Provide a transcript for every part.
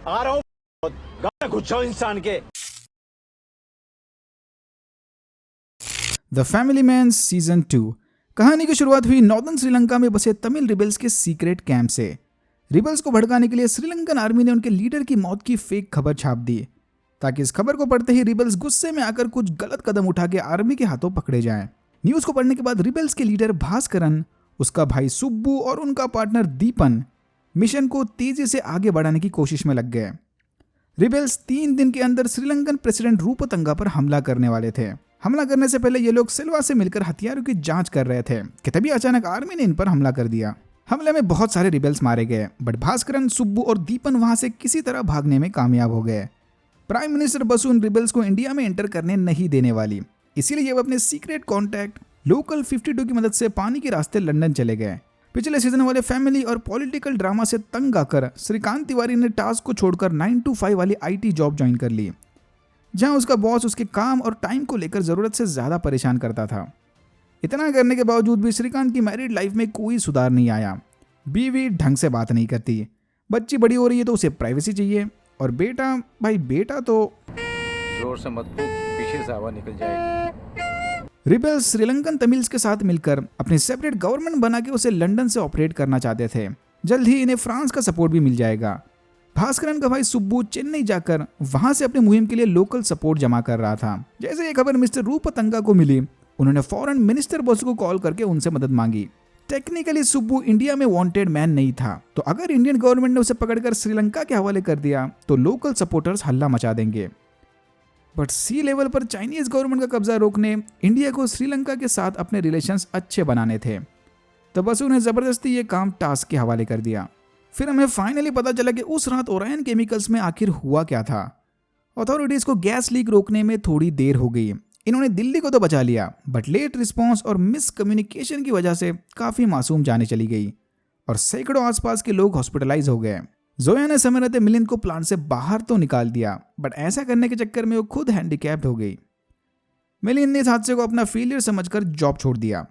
आ रहा हूँ, गाना घुस जाओ इंसान के। The family man season 2। कहानी की शुरुआत हुई नॉर्दर्न श्रीलंका में बसे तमिल रिबल्स के सीक्रेट कैंप से। रिबल्स को भड़काने के लिए श्रीलंकन आर्मी ने उनके लीडर की मौत की फेक खबर छाप दी, ताकि इस खबर को पढ़ते ही रिबल्स गुस्से में आकर कुछ गलत कदम उठा के आर्मी के हाथों पकड़े जाएं। न्यूज को पढ़ने के बाद रिबल्स के लीडर भास्करन, उसका भाई सुब्बू और उनका पार्टनर दीपन मिशन को तेजी से आगे बढ़ाने की कोशिश में लग गए। रिबल्स 3 दिन के अंदर श्रीलंकन प्रेसिडेंट रूपतंगा पर हमला करने वाले थे। हमला करने से पहले ये लोग सिल्वा से मिलकर हथियारों की जांच कर रहे थे कि तभी अचानक आर्मी ने इन पर हमला कर दिया। हमले में बहुत सारे रिबल्स मारे गए, बट भास्करन, सुब्बू और दीपन वहां से किसी तरह भागने में कामयाब हो गए। प्राइम मिनिस्टर बसु उन रिबल्स को इंडिया में एंटर करने नहीं देने वाली, इसीलिए वो अपने सीक्रेट कॉन्टैक्ट लोकल 52 की मदद से पानी के रास्ते लंदन चले गए। पिछले सीजन वाले फैमिली और पॉलिटिकल ड्रामा से तंग आकर श्रीकांत तिवारी ने टास्क को छोड़कर 9 to 5 वाली IT जॉब ज्वाइन कर ली, जहां उसका बॉस उसके काम और टाइम को लेकर जरूरत से ज्यादा परेशान करता था। इतना करने के बावजूद भी श्रीकांत की मैरिड लाइफ में कोई सुधार नहीं आया। बीवी ढंग से बात नहीं करती, बच्ची बड़ी हो रही है तो उसे प्राइवेसी चाहिए, और बेटा तो जोर से मत फूक, पीछे से हवा निकल जाएगी। रिबल्स श्रीलंकन तमिल्स के साथ मिलकर अपने सेपरेट गवर्नमेंट बना के उसे लंदन से ऑपरेट करना चाहते थे। जल्द ही इन्हें फ्रांस का सपोर्ट भी मिल जाएगा। भास्करन का भाई सुब्बू चेन्नई जाकर वहां से अपनी मुहिम के लिए लोकल सपोर्ट जमा कर रहा था। जैसे ये खबर मिस्टर रूपतंगा को मिली, उन्होंने फौरन मिनिस्टर बसु को कॉल करके उनसे मदद मांगी। टेक्निकली सुब्बू इंडिया में वांटेड मैन नहीं था, तो अगर इंडियन गवर्नमेंट ने उसे पकड़कर श्रीलंका के हवाले कर दिया तो लोकल सपोर्टर्स हल्ला मचा देंगे। बट सी लेवल पर चाइनीज गवर्नमेंट का कब्जा रोकने, इंडिया को श्रीलंका के साथ अपने रिलेशंस अच्छे बनाने थे, तो बसु ने जबरदस्ती ये काम टास्क के हवाले कर दिया। फिर हमें फाइनली पता चला कि उस रात ओरायन केमिकल्स में आखिर हुआ क्या था। अथॉरिटीज को गैस लीक रोकने में थोड़ी देर हो गई। इन्होंने दिल्ली को तो बचा लिया, बट लेट रिस्पॉन्स और मिस कम्युनिकेशन की वजह से काफी मासूम जाने चली गई और सैकड़ों आसपास के लोग हॉस्पिटलाइज हो गए। जोया ने समय रहते मिलिंद को प्लांट से बाहर तो निकाल दिया, बट ऐसा करने के चक्कर में वो खुद हैंडीकैप्ड हो गई। मिलिंद ने इस हादसे को अपना फेलियर समझकर जॉब छोड़ दिया।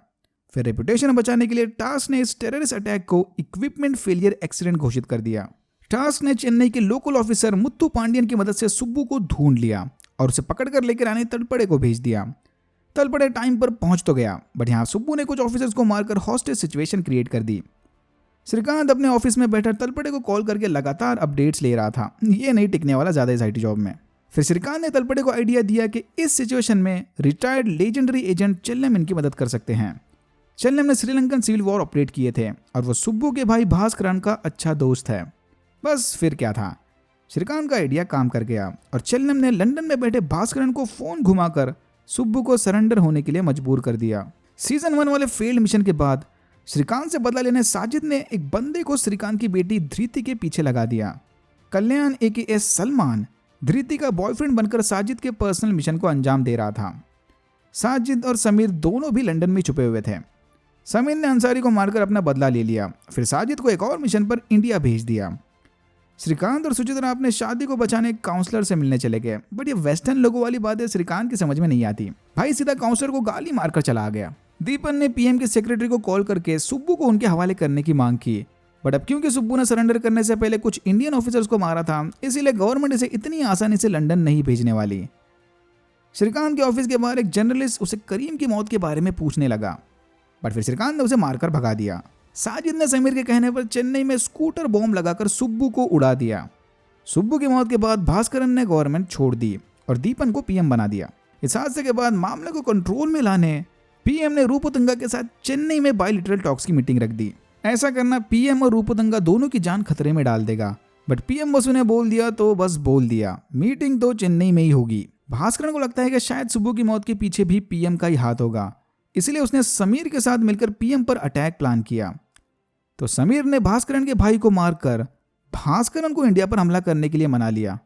फिर रेपुटेशन बचाने के लिए टास्क ने इस टेररिस्ट अटैक को इक्विपमेंट फेलियर एक्सीडेंट घोषित कर दिया। टास्क ने चेन्नई के लोकल ऑफिसर मुत्तू पांडियन की मदद से सुब्बू को ढूंढ लिया और उसे पकड़कर लेकर आने तलपड़े को भेज दिया। तलपड़े टाइम पर पहुंच तो गया, बट यहाँ सुब्बू ने कुछ ऑफिसर्स को मारकर हॉस्टेज सिचुएशन क्रिएट कर दी। श्रीकांत अपने ऑफिस में बैठा तलपड़े को कॉल करके लगातार अपडेट्स ले रहा था। ये नहीं टिकने वाला ज्यादा इस IT जॉब में। फिर श्रीकांत ने तलपड़े को आइडिया दिया कि इस सिचुएशन में रिटायर्ड लेजेंडरी एजेंट चेल्लम इनकी मदद कर सकते हैं। चेल्लम ने श्रीलंकन सिविल वॉर ऑपरेट किए थे और वो सुब्बू के भाई भास्करन का अच्छा दोस्त है। बस फिर क्या था, श्रीकांत का आइडिया काम कर गया और चेल्लम ने लंदन में बैठे भास्करन को फोन घुमाकर सुब्बू को सरेंडर होने के लिए मजबूर कर दिया। सीजन 1 वाले फेल्ड मिशन के बाद श्रीकांत से बदला लेने साजिद ने एक बंदे को श्रीकांत की बेटी धृति के पीछे लगा दिया। कल्याण AKA सलमान धृति का बॉयफ्रेंड बनकर साजिद के पर्सनल मिशन को अंजाम दे रहा था। साजिद और समीर दोनों भी लंदन में छुपे हुए थे। समीर ने अंसारी को मारकर अपना बदला ले लिया। फिर साजिद को एक और मिशन पर इंडिया भेज दिया। श्रीकांत और सुचित्रा अपने शादी को बचाने काउंसलर से मिलने चले गए, बट ये वेस्टर्न लोगों वाली बातें श्रीकांत की समझ में नहीं आती। भाई सीधा काउंसलर को गाली मारकर चला गया। दीपन ने PM के सेक्रेटरी को कॉल करके सुब्बू को उनके हवाले करने की मांग की, बट अब क्योंकि सुब्बू ने सरेंडर करने से पहले कुछ इंडियन ऑफिसर्स को मारा था, इसीलिए गवर्नमेंट इसे इतनी आसानी से लंदन नहीं भेजने वाली। श्रीकांत के ऑफिस के बाहर एक जर्नलिस्ट उसे करीम की मौत के बारे में पूछने लगा, बट फिर श्रीकांत ने उसे मारकर भगा दिया। साजिद ने समीर के कहने पर चेन्नई में स्कूटर बॉम्ब लगाकर सुब्बू को उड़ा दिया। सुब्बू की मौत के बाद भास्करन ने गवर्नमेंट छोड़ दी और दीपन को PM बना दिया। इस हादसे के बाद मामले को कंट्रोल में लाने PM ने रूपतंगा के साथ चेन्नई में बायलिटरल टॉक्स की मीटिंग रख दी। ऐसा करना PM और रूपतंगा दोनों की जान खतरे में डाल देगा, बट PM बसु ने बोल दिया तो बस बोल दिया, मीटिंग तो चेन्नई में ही होगी। भास्करन को लगता है कि शायद सुब्बू की मौत के पीछे भी PM का ही हाथ होगा, इसलिए उसने समीर के साथ मिलकर PM पर अटैक प्लान किया। तो समीर ने भास्करन के भाई को मारकर भास्करन को इंडिया पर हमला करने के लिए मना लिया।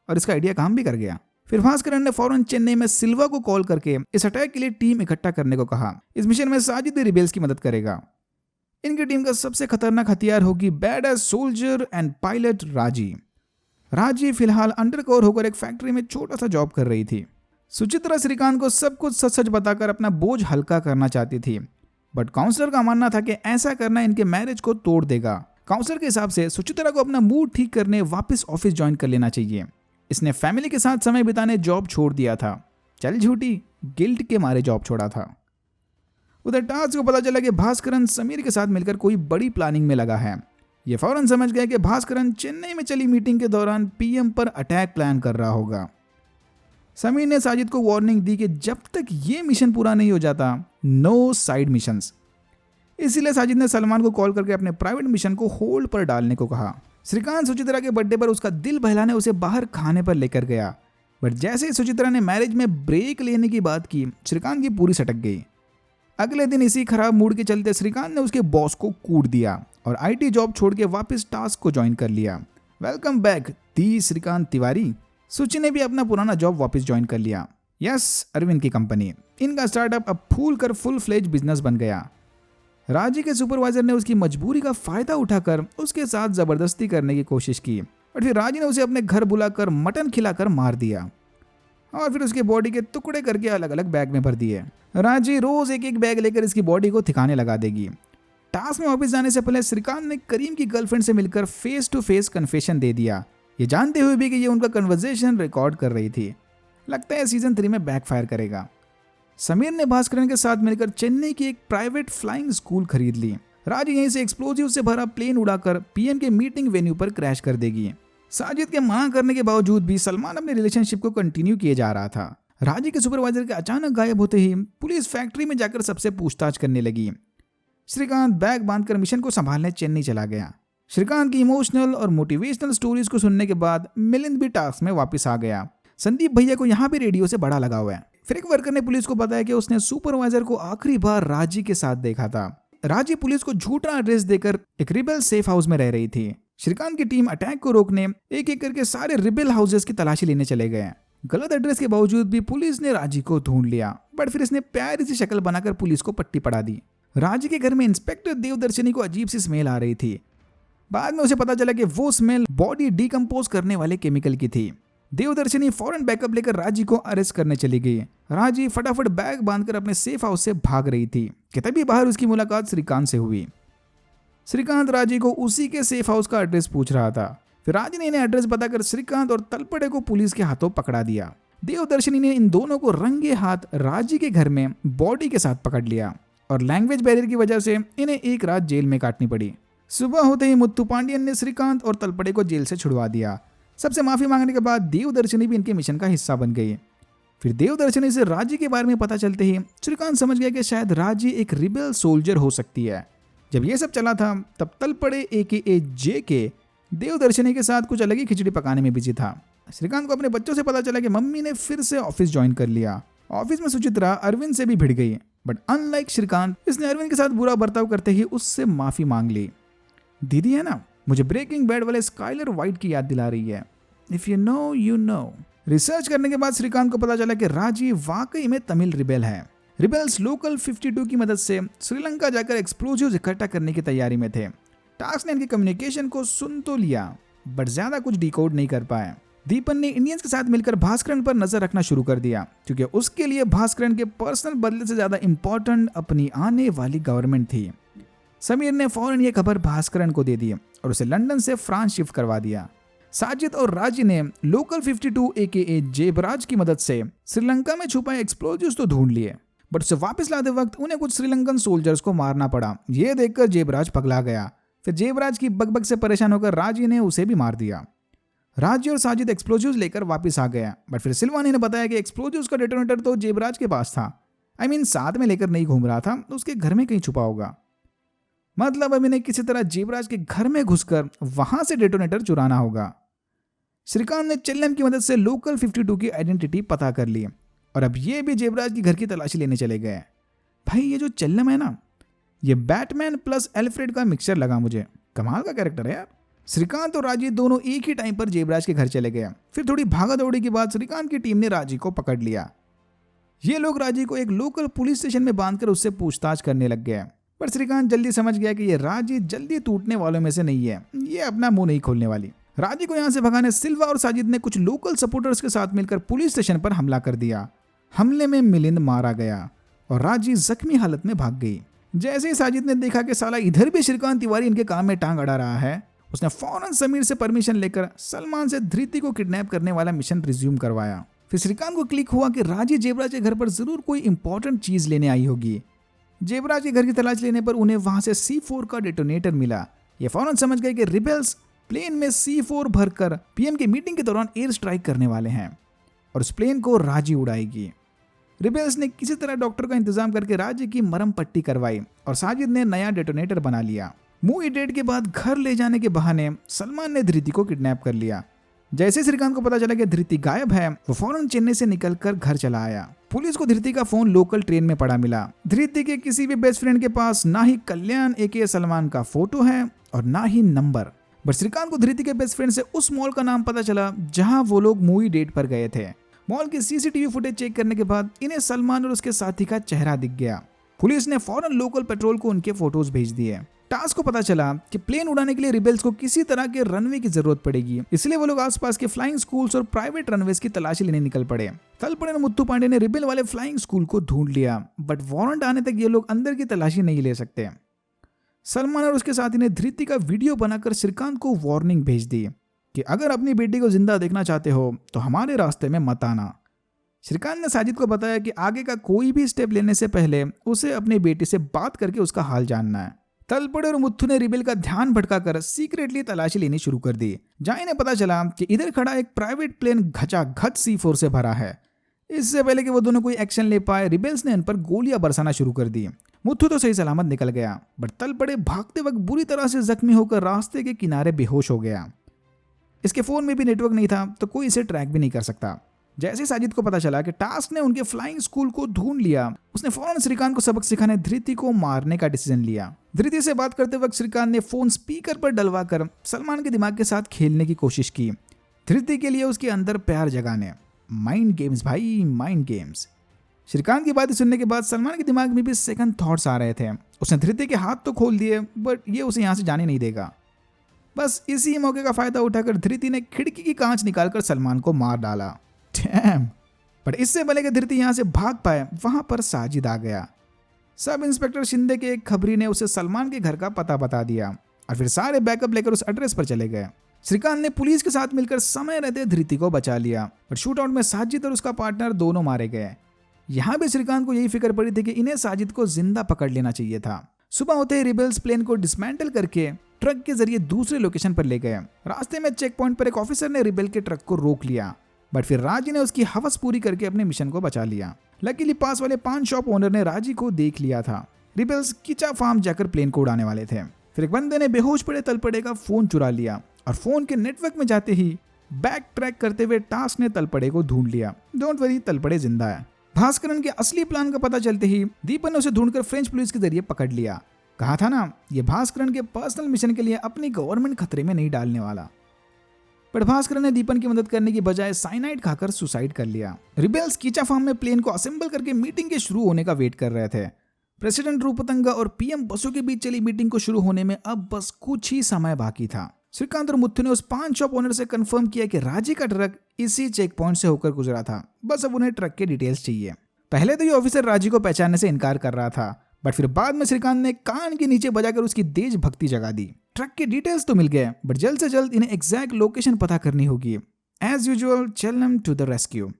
और इसका आइडिया काम भी कर गया। फिर भास्करन ने फौरन चेन्नई में सिल्वा को कॉल करके इस अटैक के लिए टीम इकट्ठा करने को कहा। इस मिशन में साजिद रिबेल्स की मदद करेगा। इनकी टीम का सबसे खतरनाक हथियार होगी बैडएस सोल्जर एंड पायलट राजी। राजी फिलहाल अंडरकवर होकर एक फैक्ट्री में छोटा सा जॉब कर रही थी। सुचित्रा श्रीकांत को सब कुछ सच सच बताकर अपना बोझ हल्का करना चाहती थी, बट काउंसलर का मानना था कि ऐसा करना इनके मैरिज को तोड़ देगा। काउंसलर के हिसाब से सुचित्रा को अपना मूड ठीक करने वापस ऑफिस ज्वाइन कर लेना चाहिए। इसने फैमिली के साथ समय बिताने जॉब छोड़ दिया था। चल झूठी, गिल्ट के मारे जॉब छोड़ा था। उधर टास को पता चला कि भास्करन समीर के साथ मिलकर कोई बड़ी प्लानिंग में लगा है। ये फौरन समझ गया कि भास्करन चेन्नई में चली मीटिंग के दौरान पीएम पर अटैक प्लान कर रहा होगा। समीर ने साजिद को वार्निंग दी कि जब तक ये मिशन पूरा नहीं हो जाता, नो साइड मिशंस। इसीलिए साजिद ने सलमान को कॉल करके अपने प्राइवेट मिशन को होल्ड पर डालने को कहा। श्रीकांत सुचित्रा के बर्थडे पर उसका दिल बहलाने उसे बाहर खाने पर लेकर गया, बट जैसे ही सुचित्रा ने मैरिज में ब्रेक लेने की बात की, श्रीकांत की पूरी सटक गई। अगले दिन इसी खराब मूड के चलते श्रीकांत ने उसके बॉस को कूट दिया और आईटी जॉब छोड़ के वापस टास्क को ज्वाइन कर लिया। Welcome back the Shrikant Tiwari. सुचि ने भी अपना पुराना जॉब वापस ज्वाइन कर लिया। यस, अरविंद की कंपनी। इनका स्टार्टअप अब फूल कर फुल फ्लेज बिजनेस बन गया। राजी के सुपरवाइजर ने उसकी मजबूरी का फायदा उठाकर उसके साथ जबरदस्ती करने की कोशिश की, और फिर राजी ने उसे अपने घर बुलाकर मटन खिलाकर मार दिया और फिर उसके बॉडी के टुकड़े करके अलग अलग बैग में भर दिए। राजी रोज एक एक बैग लेकर इसकी बॉडी को ठिकाने लगा देगी। टास्क में वापस जाने से पहले श्रीकांत ने करीम की गर्लफ्रेंड से मिलकर फेस टू फेस कन्फेशन दे दिया, ये जानते हुए भी कि ये उनका कन्वर्सेशन रिकॉर्ड कर रही थी। लगता है सीजन 3 में बैकफायर करेगा। समीर ने भास्करन के साथ मिलकर चेन्नई की एक प्राइवेट फ्लाइंग स्कूल खरीद ली। राजी यहीं से एक्सप्लोजिव से भरा प्लेन उड़ाकर पीएम के मीटिंग वेन्यू पर क्रैश कर देगी। साजिद के मना करने के बावजूद भी सलमान अपने रिलेशनशिप को कंटिन्यू किए जा रहा था। राजी के सुपरवाइजर के अचानक गायब होते ही पुलिस फैक्ट्री में जाकर सबसे पूछताछ करने लगी। श्रीकांत बैग बांधकर मिशन को संभालने चेन्नई चला गया। श्रीकांत की इमोशनल और मोटिवेशनल स्टोरीज को सुनने के बाद मिलिंद भी टास्क में वापस आ गया। संदीप भैया को यहाँ भी रेडियो से बड़ा लगा हुआ है। फिर एक वर्कर ने पुलिस को बताया कि उसने सुपरवाइजर को आखिरी बार राजी के साथ देखा था। राजी पुलिस को झूठा एड्रेस देकर एक रिबेल सेफ हाउस में रह रही थी। श्रीकांत की टीम अटैक को रोकने एक एक करके सारे रिबेल हाउसेस की तलाशी लेने चले गए। गलत एड्रेस के बावजूद भी पुलिस ने राजी को ढूंढ लिया, बट फिर इसने प्यारी सी शक्ल बनाकर पुलिस को पट्टी पड़ा दी। राजी के घर में इंस्पेक्टर देवदर्शनी को अजीब सी स्मेल आ रही थी। बाद में उसे पता चला कि वो स्मेल बॉडी डिकम्पोज करने वाले केमिकल की थी। देवदर्शनी फौरन बैकअप लेकर राजी को अरेस्ट करने चली गई। राजी फटाफट बैग बांधकर अपने सेफ हाउस से भाग रही थी कि तभी बाहर उसकी मुलाकात श्रीकांत से हुई। श्रीकांत राजी को उसी के सेफ हाउस का एड्रेस पूछ रहा था। फिर राजी ने इन्हें एड्रेस बताकर श्रीकांत और तलपड़े को पुलिस के हाथों पकड़ा दिया। देवदर्शनी ने इन दोनों को रंगे हाथ राजी के घर में बॉडी के साथ पकड़ लिया और लैंग्वेज बैरियर की वजह से इन्हें एक रात जेल में काटनी पड़ी। सुबह होते ही मुत्तू पांडियन ने श्रीकांत और तलपड़े को जेल से छुड़वा दिया। सबसे माफी मांगने के बाद देवदर्शनी भी इनके मिशन का हिस्सा बन गई। फिर देवदर्शनी से राजी के बारे में पता चलते ही श्रीकांत समझ गया कि शायद राजी एक रिबेल सोल्जर हो सकती है। जब ये सब चला था तब तलपड़े AKA JK देवदर्शनी के साथ कुछ अलग ही खिचड़ी पकाने में बिजी था। श्रीकांत को अपने बच्चों से पता चला कि मम्मी ने फिर से ऑफिस ज्वाइन कर लिया। ऑफिस में सुचित्रा अरविंद से भी भिड़ गई, बट अनलाइक श्रीकांत इसने अरविंद के साथ बुरा बर्ताव करते ही उससे माफी मांग ली। दीदी है ना, मुझे ब्रेकिंग बैड वाले स्काइलर वाइट की याद दिला रही है। If you know you know. Research करने के बाद श्रीकांत को पता चला कि राजी वाकई में तमिल रिबेल है। रिबेल्स लोकल 52 की मदद से श्रीलंका जाकर एक्सप्लोजिव्स इकट्ठा करने की तैयारी में थे। टास्क ने इनकी कम्युनिकेशन को सुन तो लिया, बट ज्यादा कुछ डिकोड नहीं कर पाए। दीपन ने इंडियंस के साथ मिलकर भास्करन पर नजर रखना शुरू कर दिया, क्योंकि उसके लिए भास्करन के पर्सनल बदले से ज्यादा इंपॉर्टेंट अपनी आने वाली गवर्नमेंट थी। समीर ने फौरन ये खबर भास्करन को दे दी और उसे लंदन से फ्रांस शिफ्ट करवा दिया। साजिद और राजी ने लोकल 52 AKA जेबराज की मदद से श्रीलंका में छुपाए एक्सप्लोजिव्स तो ढूंढ लिए, बट उसे वापस लाते वक्त उन्हें कुछ श्रीलंकन सोल्जर्स को मारना पड़ा। ये देखकर जेबराज पगला गया। फिर जेबराज की बकबक से परेशान होकर राजी ने उसे भी मार दिया। राजी और साजिद एक्सप्लोजिव्स लेकर वापस आ गया, बट फिर सिलवानी ने बताया कि एक्सप्लोजिव्स का डेटोनेटर तो जेबराज के पास था। साथ में लेकर नहीं घूम रहा था, उसके घर में कहीं छुपा होगा। मतलब अब इन्हें किसी तरह जेबराज के घर में घुसकर वहां से डेटोनेटर चुराना होगा। श्रीकांत ने चेल्लम की मदद से लोकल 52 की आइडेंटिटी पता कर ली और अब ये भी जेबराज की घर की तलाशी लेने चले गए। भाई ये जो चेल्लम है ना, ये बैटमैन प्लस एल्फ्रेड का मिक्सचर लगा मुझे। कमाल का कैरेक्टर है यार। श्रीकांत और राजी दोनों एक ही टाइम पर जेबराज के घर चले गए। फिर थोड़ी भागा दौड़ी के बाद श्रीकांत की टीम ने राजी को पकड़ लिया। ये लोग राजी को एक लोकल पुलिस स्टेशन में बांधकर उससे पूछताछ करने लग गए, पर श्रीकांत जल्दी समझ गया कि ये राजी जल्दी टूटने वालों में से नहीं है, ये अपना मुंह नहीं खोलने वाली। राजी को यहां से भगाने सिल्वा और साजिद ने कुछ लोकल सपोर्टर्स के साथ मिलकर पुलिस स्टेशन पर हमला कर दिया। हमले में मिलिंद मारा गया और राजी जख्मी हालत में भाग गई। जैसे ही साजिद ने देखा कि साला इधर भी श्रीकांत तिवारी इनके काम में टांग अड़ा रहा है, उसने फौरन समीर से परमिशन लेकर सलमान से धृति को किडनैप करने वाला मिशन रिज्यूम करवाया। फिर श्रीकांत को क्लिक हुआ कि राजी जेबराज के घर पर जरूर कोई इंपॉर्टेंट चीज लेने आई होगी। जेबराज के घर की तलाश लेने पर उन्हें वहां से C4 का डेटोनेटर मिला। ये फौरन समझ गए कि रिबेल्स प्लेन में C4 भरकर पीएम की मीटिंग के दौरान एयर स्ट्राइक करने वाले हैं और उस प्लेन को राजी उड़ाएगी। रिबेल्स ने किसी तरह डॉक्टर का इंतजाम करके राजी की मरहम पट्टी करवाई और साजिद ने नया डेटोनेटर बना लिया। मूवी डेट के बाद घर ले जाने के बहाने सलमान ने धृति को किडनैप कर लिया। जैसे श्रीकांत को पता चला कि धृति गायब है, वो फौरन चेन्नई से निकलकर घर चला आया। पुलिस को धृति का फोन लोकल ट्रेन में पड़ा मिला। धृति के किसी भी बेस्ट फ्रेंड के पास ना ही कल्याण एके सलमान का फोटो है और ना ही नंबर। बट श्रीकांत को धृति के बेस्ट फ्रेंड से उस मॉल का नाम पता चला जहां वो लोग मूवी डेट पर गए थे। मॉल की सीसीटीवी फुटेज चेक करने के बाद इन्हें सलमान और उसके साथी का चेहरा दिख गया। पुलिस ने फौरन लोकल पेट्रोल को उनके फोटोज भेज दिए। टास्क को पता चला कि प्लेन उड़ाने के लिए रिबेल्स को किसी तरह के रनवे की जरूरत पड़ेगी, इसलिए वो लोग आसपास के फ्लाइंग स्कूल्स और प्राइवेट रनवेज की तलाशी लेने निकल पड़े। तलपड़े और मुत्तू पांडे ने रिबेल वाले फ्लाइंग स्कूल को ढूंढ लिया, बट वारंट आने तक ये लोग अंदर की तलाशी नहीं ले सकते। सलमान और उसके साथी ने धृति का वीडियो बनाकर श्रीकांत को वार्निंग भेज दी कि अगर अपनी बेटी को जिंदा देखना चाहते हो तो हमारे रास्ते में मत आना। श्रीकांत ने साजिद को बताया कि आगे का कोई भी स्टेप लेने से पहले उसे अपनी बेटी से बात करके उसका हाल जानना है। तलपड़े और मुत्थू ने रिबेल का ध्यान भटकाकर सीक्रेटली तलाशी लेनी शुरू कर दी, जहां इन्हें पता चला कि इधर खड़ा एक प्राइवेट प्लेन घचाघच C4 से भरा है। इससे पहले कि वो दोनों कोई एक्शन ले पाए, रिबेल्स ने इन पर गोलियां बरसाना शुरू कर दी। मुत्थू तो सही सलामत निकल गया, बट तलपड़े भागते वक्त बुरी तरह से जख्मी होकर रास्ते के किनारे बेहोश हो गया। इसके फोन में भी नेटवर्क नहीं था तो कोई इसे ट्रैक भी नहीं कर सकता। जैसे साजिद को पता चला कि टास्क ने उनके फ्लाइंग स्कूल को ढूंढ लिया, उसने फौरन श्रीकांत को सबक सिखाने धृति को मारने का डिसीजन लिया। धृति से बात करते वक्त श्रीकांत ने फोन स्पीकर पर डलवाकर सलमान के दिमाग के साथ खेलने की कोशिश की, धृति के लिए उसके अंदर प्यार जगाने। माइंड गेम्स भाई, माइंड गेम्स। श्रीकांत की बातें सुनने के बाद सलमान के दिमाग में भी सेकंड थॉट्स आ रहे थे। उसने धृति के हाथ तो खोल दिए, बट ये उसे यहाँ से जाने नहीं देगा। बस इसी मौके का फायदा उठाकर धृति ने खिड़की की कांच निकालकर सलमान को मार डाला। पर इससे पहले कि धृति यहां से भाग पाए, वहां पर साजिद आ गया। सब इंस्पेक्टर शिंदे के एक खबरी ने उसे सलमान के घर का पता बता दिया और फिर सारे बैकअप लेकर उस एड्रेस पर चले गए। श्रीकांत ने पुलिस के साथ मिलकर समय रहते धृति को बचा लिया और शूटआउट में साजिद और उसका पार्टनर दोनों मारे गए। यहां भी श्रीकांत को यही फिक्र पड़ी थी कि इन्हें साजिद को जिंदा पकड़ लेना चाहिए था। सुबह होते ही रिबेल्स प्लेन को डिसमेंटल करके ट्रक के जरिए दूसरे लोकेशन पर ले गए। रास्ते में चेक पॉइंट पर एक ऑफिसर ने रिबेल के ट्रक को रोक लिया, बट फिर राजी ने उसकी हवस पूरी करके अपने मिशन को बचा लिया। लकीली पास वाले पान शॉप ओनर ने राजी को देख लिया था। रिबेल्स किचा फार्म जाकर प्लेन को उड़ाने वाले थे। फिर एक बंदे ने बेहोश पड़े तलपड़े का फोन चुरा लिया और फोन के नेटवर्क में जाते ही बैक ट्रैक करते हुए टास्क ने तलपड़े को ढूंढ लिया। डोंट वरी, तलपड़े जिंदा है। भास्करन के असली प्लान का पता चलते ही दीपन ने उसे ढूंढकर फ्रेंच पुलिस के जरिए पकड़ लिया। कहा था ना, ये भास्करन के पर्सनल मिशन के लिए अपनी गवर्नमेंट खतरे में नहीं डालने वाला। पर भास्करन ने दीपन की मदद करने की बजाय साइनाइड खाकर सुसाइड कर लिया। रिबेल्स कीचा फार्म में प्लेन को असेंबल करके मीटिंग के शुरू होने का वेट कर रहे थे। प्रेसिडेंट रूपतंगा और पीएम बसु के बीच चली मीटिंग को शुरू होने में अब बस कुछ ही समय बाकी था। श्रीकांत और मुत्थु ने उस पान शॉप ओनर से कंफर्म किया कि राजी का ट्रक इसी चेक पॉइंट से होकर गुजरा था। बस अब उन्हें ट्रक के डिटेल्स चाहिए। पहले तो ये ऑफिसर राजी को पहचानने से इनकार कर रहा था, बट फिर बाद में श्रीकांत ने कान के नीचे बजाकर उसकी देशभक्ति जगा दी। ट्रक के डिटेल्स तो मिल गए, बट जल्द से जल्द इन्हें एग्जैक्ट लोकेशन पता करनी होगी। As usual, Chellam to the rescue.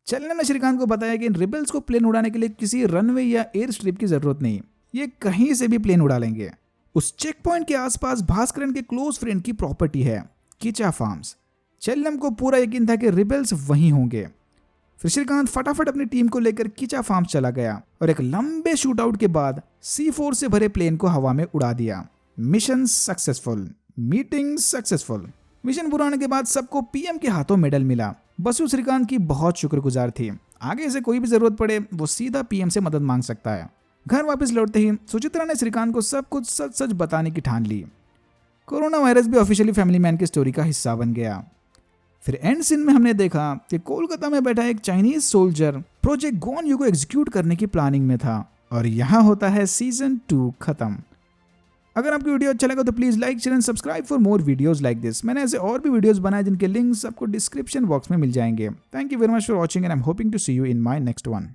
Chellam ने श्रीकांत को बताया कि इन रिबेल्स को प्लेन उड़ाने के लिए किसी रनवे या एयर स्ट्रिप की जरूरत नहीं, ये कहीं से भी प्लेन उड़ा लेंगे। उस चेक पॉइंट के आसपास भास्करन के क्लोज फ्रेंड की प्रॉपर्टी है, कीचा फार्म्स। चेल्लम को पूरा यकीन था कि रिबेल्स वहीं होंगे। फिर श्रीकांत फटाफट अपनी टीम को लेकर कीचा फार्म्स चला गया और एक लंबे शूटआउट के बाद C4 से भरे प्लेन को हवा में उड़ा दिया। Mission successful, meeting successful. Mission पूरा होने के बाद सबको पीएम के हाथों मेडल मिला। बसु श्रीकांत की बहुत शुक्रगुजार थी। आगे से कोई भी जरूरत पड़े वो सीधा पीएम से मदद मांग सकता है। घर वापस लौटते ही सुचित्रा ने श्रीकांत को सब कुछ सच सच बताने की ठान ली। कोरोना वायरस भी ऑफिशियली फैमिली मैन की स्टोरी का हिस्सा बन गया। फिर एंड सीन में हमने देखा कि कोलकाता में बैठा एक चाइनीज सोल्जर प्रोजेक्ट गोन यू को एग्जीक्यूट करने की प्लानिंग में था और यहाँ होता है सीजन 2 खत्म। अगर आपको वीडियो अच्छा लगा तो please like, share and subscribe for more videos like this. मैंने ऐसे और भी वीडियोस बनाए जिनके लिंक्स आपको डिस्क्रिप्शन बॉक्स में मिल जाएंगे। Thank you very much for watching and I am hoping to see you in my next one.